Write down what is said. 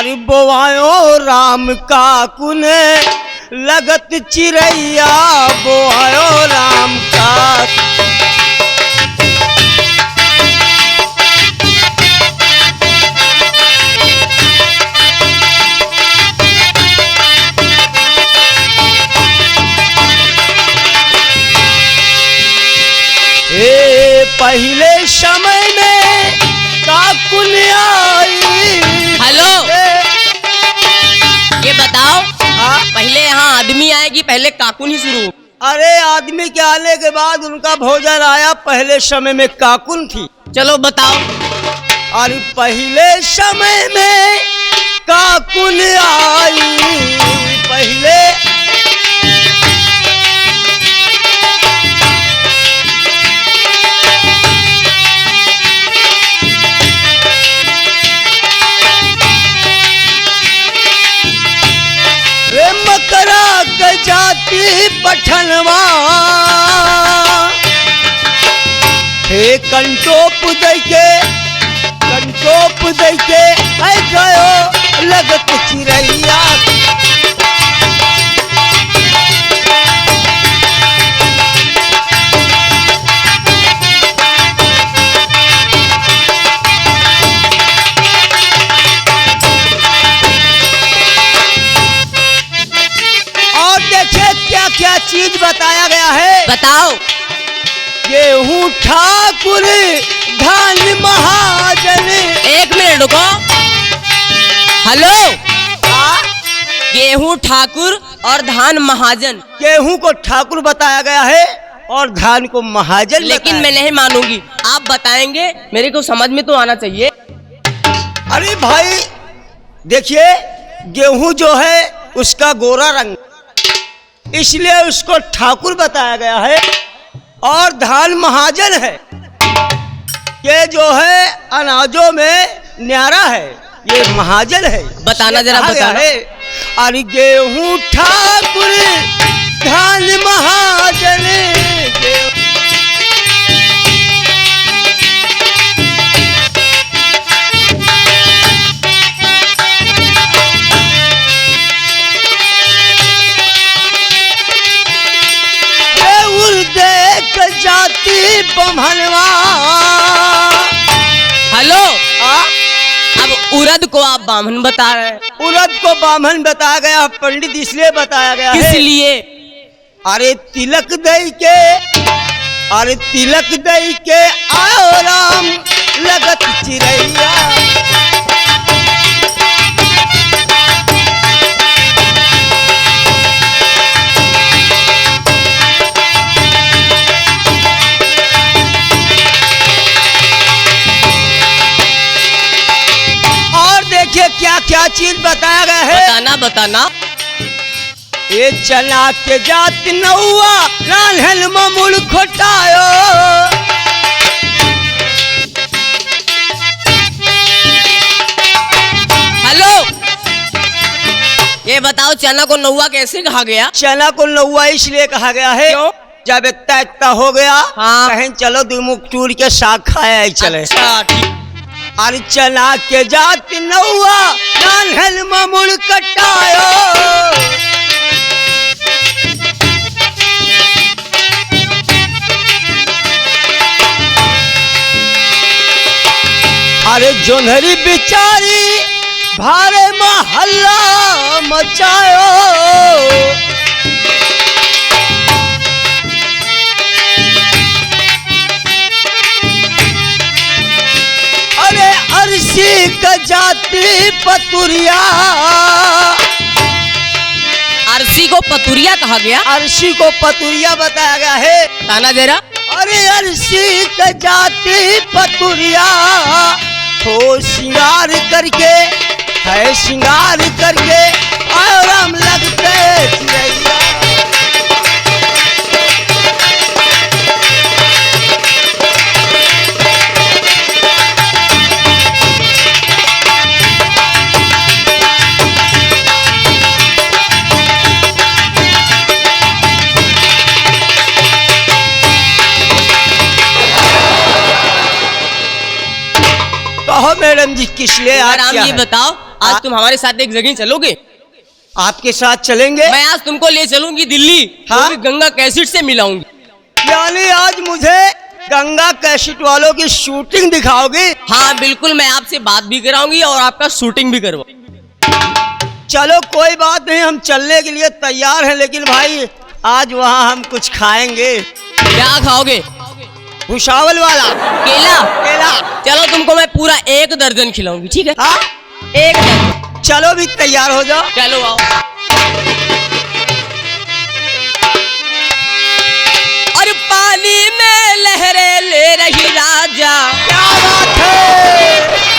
अरे बोआयो राम का कुने लगत चिरैया, बोआयो राम का। पहले समय में काकुन आई। हेलो, ये बताओ पहले यहाँ आदमी आएगी पहले काकुन ही शुरू? अरे आदमी के आने के बाद उनका भोजन आया, पहले समय में काकुन थी। चलो बताओ। अरे पहले समय में काकुन आई, पहले मकरा के जाती पठनवा, हे कंटोप दे के गयो लगत चिरैया। क्या चीज बताया गया है, बताओ। गेहूं ठाकुर धान महाजन। एक मिनट रुको। हेलो, गेहूं ठाकुर और धान महाजन। गेहूं को ठाकुर बताया गया है और धान को महाजन। लेकिन मैं नहीं मानूंगी, आप बताएंगे, मेरे को समझ में तो आना चाहिए। अरे भाई देखिए, गेहूं जो है उसका गोरा रंग, इसलिए उसको ठाकुर बताया गया है, और धान महाजन है, ये जो है अनाजों में न्यारा है, ये महाजन है। बताना जरा, बताना है। अरे गेहूं ठाकुर धान महाजन। जाती बमहनवा। हेलो, अब उरद को आप बामन बता रहे हैं? उरद को बामन बताया गया पंडित, इसलिए बताया गया है। इसलिए अरे तिलक दई के आओ राम लगत चिरैया। क्या क्या चीज बताया गया है, बताना। ये चना के जात नौआ रान्हल ममुल खोटायो। हेलो, ये बताओ चना को नौआ कैसे कहा गया? चना को नौआ इसलिए कहा गया है, क्यों? जब इतना हो गया, हाँ, कहें चलो दुमुख टूर के साग खाया चले। अच्छा, ठीक। अरे चना के जात नौआ रान्हल ममुल कटायो। अरे जोन्हरी बिचारी भारे महल्ला मचायो। अर्शी का जाती पतुरिया। अर्शी को पतुरिया कहा गया? अर्शी को पतुरिया बताया गया है। ताना जरा। अरे अर्शी का जाती पतुरिया, हो श्रृंगार करके है, श्रृंगार करके और हम लगते चिरैया। कहो मैडम जी, किस लिए आराम, ये बताओ आज तुम हमारे साथ एक जगह चलोगे? आपके साथ चलेंगे। मैं आज तुमको ले चलूंगी दिल्ली। हाँ? और गंगा कैसेट से मिलाऊंगी। यानी आज मुझे गंगा कैसेट वालों की शूटिंग दिखाओगी? हाँ बिल्कुल, मैं आपसे बात भी कराऊंगी और आपका शूटिंग भी करवाऊंगी। चलो कोई बात नहीं, हम चलने के लिए तैयार हैं, लेकिन भाई आज वहाँ हम कुछ खाएंगे। क्या खाओगे? भुसावल वाला केला। केला। चलो तुमको मैं पूरा 1 दर्जन खिलाऊंगी, ठीक है? हाँ 1 दर्जन। चलो भी तैयार हो जाओ। चलो आओ। और पानी में लहरें ले रही राजा, क्या बात है।